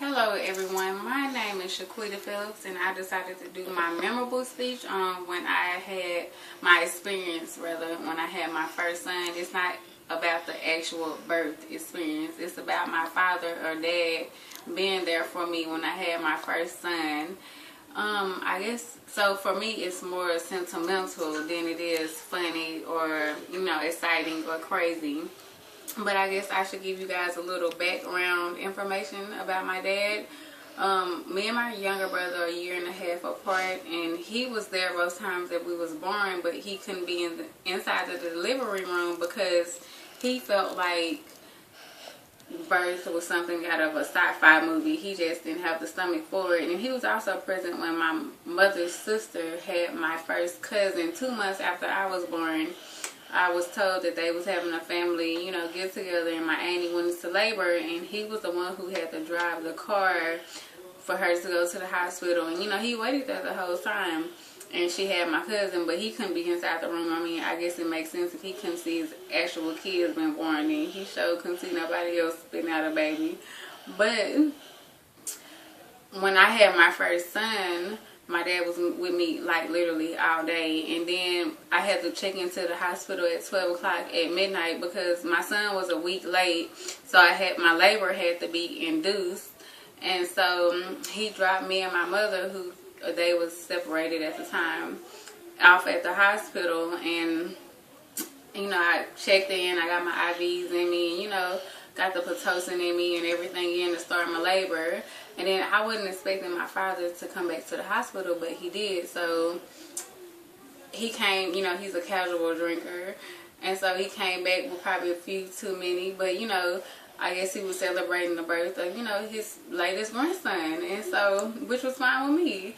Hello everyone, my name is Shequita Phillips and I decided to do my memorable speech on when I had my experience, rather, when I had my first son. It's not about the actual birth experience, it's about my father or dad being there for me when I had my first son. I guess, so for me it's more sentimental than it is funny or, exciting or crazy. But I guess I should give you guys a little background information about my dad. Me and my younger brother are a year and a half apart, and he was there both times that we was born, but he couldn't be inside the delivery room because he felt like birth was something out of a sci-fi movie. He just didn't have the stomach for it. And he was also present when my mother's sister had my first cousin 2 months after I was born. I was told that they was having a family, get together, and my auntie went into labor, and he was the one who had to drive the car for her to go to the hospital. And, he waited there the whole time, and she had my cousin, but he couldn't be inside the room. I mean, I guess it makes sense if he couldn't see his actual kids being born, and he sure couldn't see nobody else spitting out a baby. But when I had my first son, my dad was with me like literally all day, and then I had to check into the hospital at 12 o'clock at midnight because my son was a week late, so my labor had to be induced. And so he dropped me and my mother, who they was separated at the time, off at the hospital. And I checked in, I got my IVs in me, got the Pitocin in me and everything in to start my labor. And then I wasn't expecting my father to come back to the hospital, but he did. So he came, he's a casual drinker. And so he came back with probably a few too many. But, I guess he was celebrating the birth of, his latest grandson. And so, which was fine with me.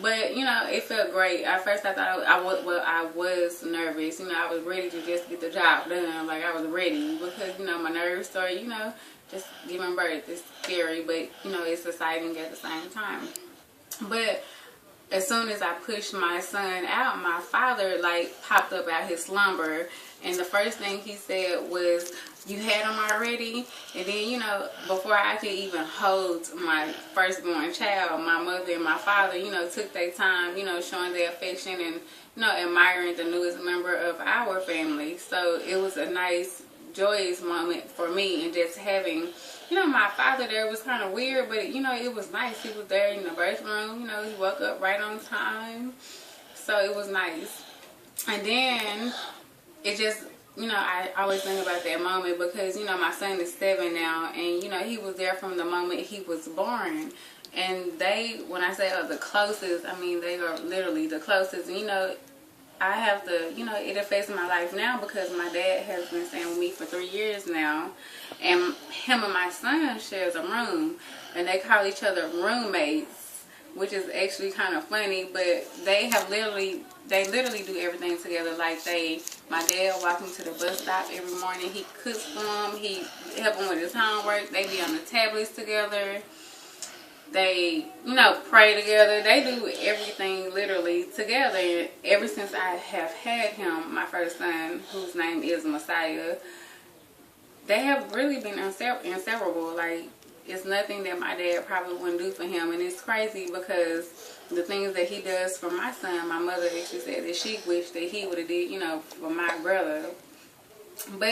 But, it felt great. At first I thought I was nervous. I was ready to just get the job done. Like, I was ready because, my nerves started, just giving birth. It's scary, but, it's exciting at the same time. But as soon as I pushed my son out, my father, popped up out his slumber. And the first thing he said was, "You had him already?" And then, before I could even hold my firstborn child, my mother and my father, took their time, showing their affection and, admiring the newest member of our family. So it was a nice, joyous moment for me. And just having, my father there was kind of weird, but, it was nice. He was there in the birth room. He woke up right on time. So it was nice. And then it just, I always think about that moment because, my son is 7 now, and, he was there from the moment he was born. And when I say the closest, I mean, they are literally the closest. And, I have to, it affects my life now because my dad has been staying with me for 3 years now. And him and my son shares a room, and they call each other roommates, which is actually kind of funny, but they literally do everything together. Like my dad walks him to the bus stop every morning. He cooks for him. He help him with his homework. They be on the tablets together. They, pray together. They do everything literally together. And ever since I have had him, my first son, whose name is Messiah, they have really been inseparable. Like, it's nothing that my dad probably wouldn't do for him. And it's crazy because the things that he does for my son, my mother actually said that she wished that he would have did, for my brother. But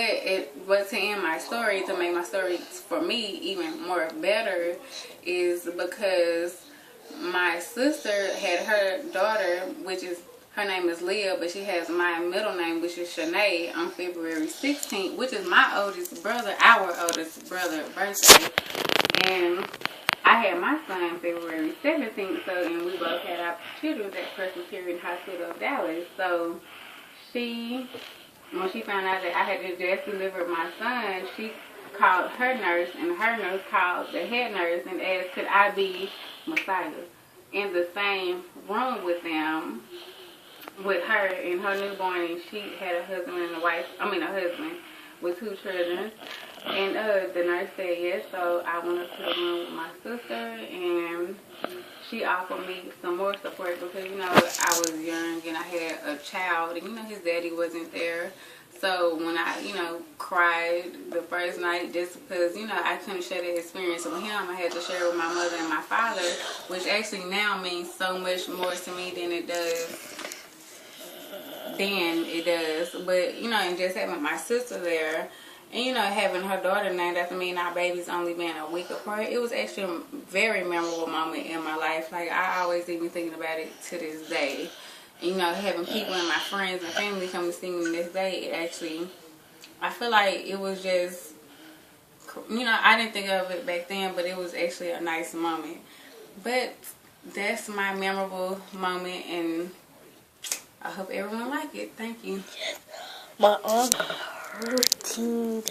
to end my story, to make my story for me even more better, is because my sister had her daughter, her name is Leah, but she has my middle name, which is Shanae, on February 16th, which is our oldest brother birthday. And I had my son February 17th, and we both had our children at Presbyterian Hospital of Dallas. So when she found out that I had just delivered my son, she called her nurse, and her nurse called the head nurse and asked, could I be Messiah in the same room with them, with her and her newborn. And she had a husband with 2 children. And the nurse said yes, so I went up to the room with my sister, and she offered me some more support because, I was young and I had a child, and, his daddy wasn't there. So when I, cried the first night, just because, I couldn't share the experience with him, I had to share it with my mother and my father, which actually now means so much more to me than it does. But, and just having my sister there, and, having her daughter named after me and our babies only being a week apart, it was actually a very memorable moment in my life. Like, I always even thinking about it to this day. Having people and my friends and family come to see me this day, it actually, I feel like it was just, I didn't think of it back then, but it was actually a nice moment. But that's my memorable moment, and I hope everyone liked it. Thank you. My arm hurting.